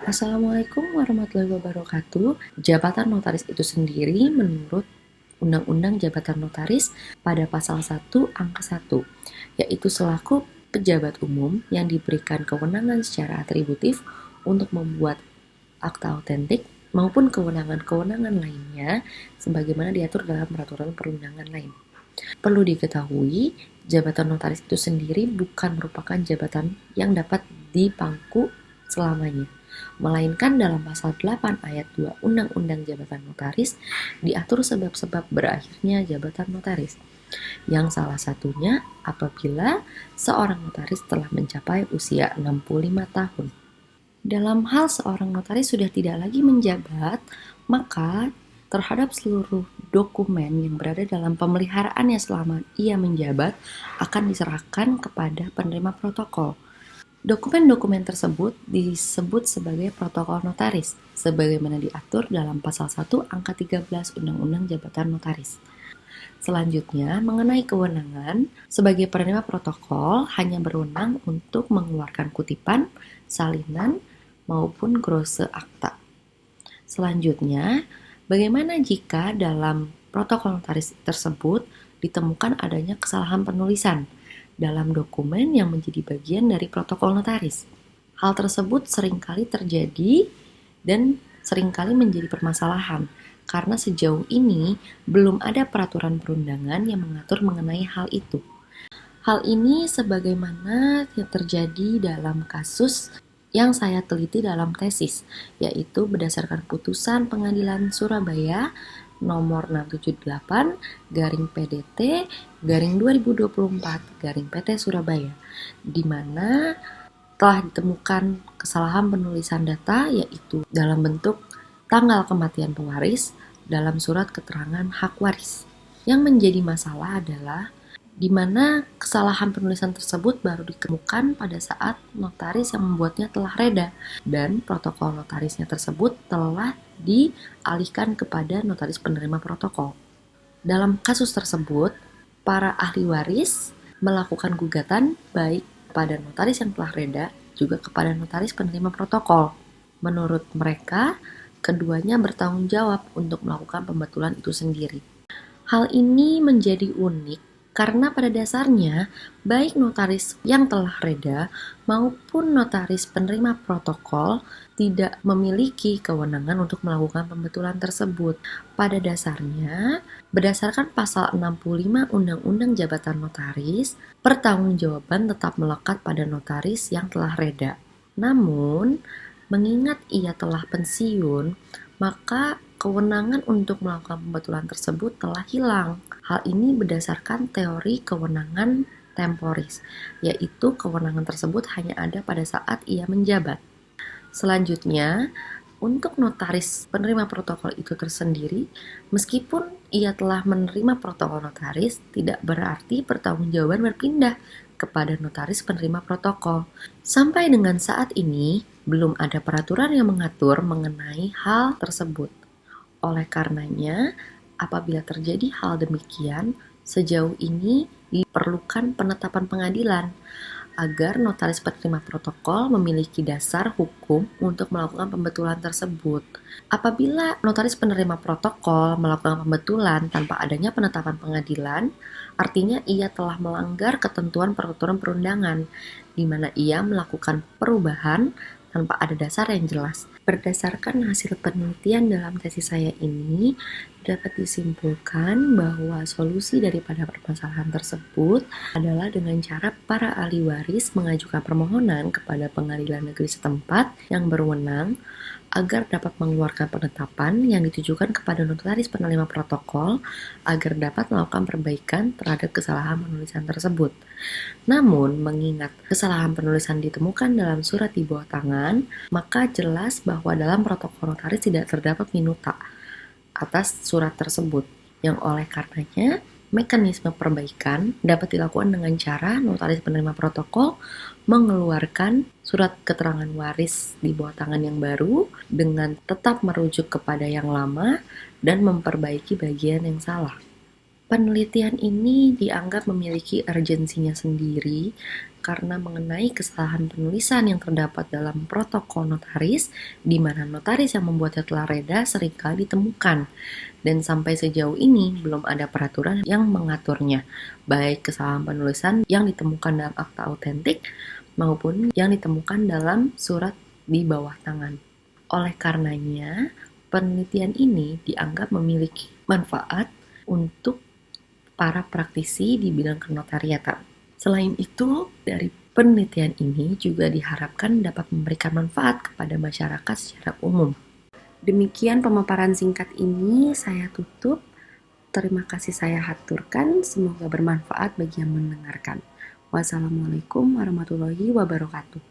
Assalamualaikum warahmatullahi wabarakatuh. Jabatan notaris itu sendiri menurut Undang-Undang Jabatan Notaris pada pasal 1 angka 1, yaitu selaku pejabat umum yang diberikan kewenangan secara atributif untuk membuat akta autentik maupun kewenangan-kewenangan lainnya sebagaimana diatur dalam peraturan perundangan lain. Perlu diketahui, jabatan notaris itu sendiri bukan merupakan jabatan yang dapat dipangku selamanya, melainkan dalam pasal 8 ayat 2 Undang-Undang Jabatan Notaris diatur sebab-sebab berakhirnya jabatan notaris, yang salah satunya apabila seorang notaris telah mencapai usia 65 tahun. Dalam hal seorang notaris sudah tidak lagi menjabat, maka terhadap seluruh dokumen yang berada dalam pemeliharaannya selama ia menjabat akan diserahkan kepada penerima protokol. Dokumen-dokumen tersebut disebut sebagai protokol notaris, sebagaimana diatur dalam pasal 1 angka 13 Undang-Undang Jabatan Notaris. Selanjutnya, mengenai kewenangan, sebagai penerima protokol hanya berwenang untuk mengeluarkan kutipan, salinan, maupun grose akta. Selanjutnya, bagaimana jika dalam protokol notaris tersebut ditemukan adanya kesalahan penulisan dalam dokumen yang menjadi bagian dari protokol notaris? Hal tersebut seringkali terjadi dan seringkali menjadi permasalahan karena sejauh ini belum ada peraturan perundangan yang mengatur mengenai hal itu. Hal ini sebagaimana yang terjadi dalam kasus yang saya teliti dalam tesis, yaitu berdasarkan putusan Pengadilan Surabaya nomor 678 garing PDT garing 2024 garing PT Surabaya, di mana telah ditemukan kesalahan penulisan data yaitu dalam bentuk tanggal kematian pewaris dalam surat keterangan hak waris. Yang menjadi masalah adalah di mana kesalahan penulisan tersebut baru ditemukan pada saat notaris yang membuatnya telah reda dan protokol notarisnya tersebut telah dialihkan kepada notaris penerima protokol. Dalam kasus tersebut, para ahli waris melakukan gugatan baik kepada notaris yang telah reda juga kepada notaris penerima protokol. Menurut mereka, keduanya bertanggung jawab untuk melakukan pembetulan itu sendiri. Hal ini menjadi unik karena pada dasarnya, baik notaris yang telah reda maupun notaris penerima protokol tidak memiliki kewenangan untuk melakukan pembetulan tersebut. Pada dasarnya, berdasarkan pasal 65 Undang-Undang Jabatan Notaris, pertanggungjawaban tetap melekat pada notaris yang telah reda. Namun, mengingat ia telah pensiun, maka kewenangan untuk melakukan pembetulan tersebut telah hilang. Hal ini berdasarkan teori kewenangan temporis, yaitu kewenangan tersebut hanya ada pada saat ia menjabat. Selanjutnya, untuk notaris penerima protokol itu tersendiri, meskipun ia telah menerima protokol notaris, tidak berarti pertanggungjawaban berpindah kepada notaris penerima protokol. Sampai dengan saat ini, belum ada peraturan yang mengatur mengenai hal tersebut. Oleh karenanya, apabila terjadi hal demikian, sejauh ini diperlukan penetapan pengadilan agar notaris penerima protokol memiliki dasar hukum untuk melakukan pembetulan tersebut. Apabila notaris penerima protokol melakukan pembetulan tanpa adanya penetapan pengadilan, artinya ia telah melanggar ketentuan peraturan perundangan, di mana ia melakukan perubahan tanpa ada dasar yang jelas. Berdasarkan hasil penelitian dalam tesis saya ini, dapat disimpulkan bahwa solusi daripada permasalahan tersebut adalah dengan cara para ahli waris mengajukan permohonan kepada pengadilan negeri setempat yang berwenang agar dapat mengeluarkan penetapan yang ditujukan kepada notaris penerima protokol agar dapat melakukan perbaikan terhadap kesalahan penulisan tersebut. Namun, mengingat kesalahan penulisan ditemukan dalam surat di bawah tangan, maka jelas bahwa dalam protokol notaris tidak terdapat minuta atas surat tersebut, yang oleh karenanya mekanisme perbaikan dapat dilakukan dengan cara notaris penerima protokol mengeluarkan surat keterangan waris di bawah tangan yang baru dengan tetap merujuk kepada yang lama dan memperbaiki bagian yang salah. Penelitian ini dianggap memiliki urgensinya sendiri karena mengenai kesalahan penulisan yang terdapat dalam protokol notaris, di mana notaris yang membuatnya telah reda seringkali ditemukan. Dan sampai sejauh ini belum ada peraturan yang mengaturnya, baik kesalahan penulisan yang ditemukan dalam akta autentik maupun yang ditemukan dalam surat di bawah tangan. Oleh karenanya, penelitian ini dianggap memiliki manfaat untuk para praktisi di bidang kenotariatan. Selain itu, dari penelitian ini juga diharapkan dapat memberikan manfaat kepada masyarakat secara umum. Demikian pemaparan singkat ini saya tutup. Terima kasih saya haturkan, semoga bermanfaat bagi yang mendengarkan. Wassalamualaikum warahmatullahi wabarakatuh.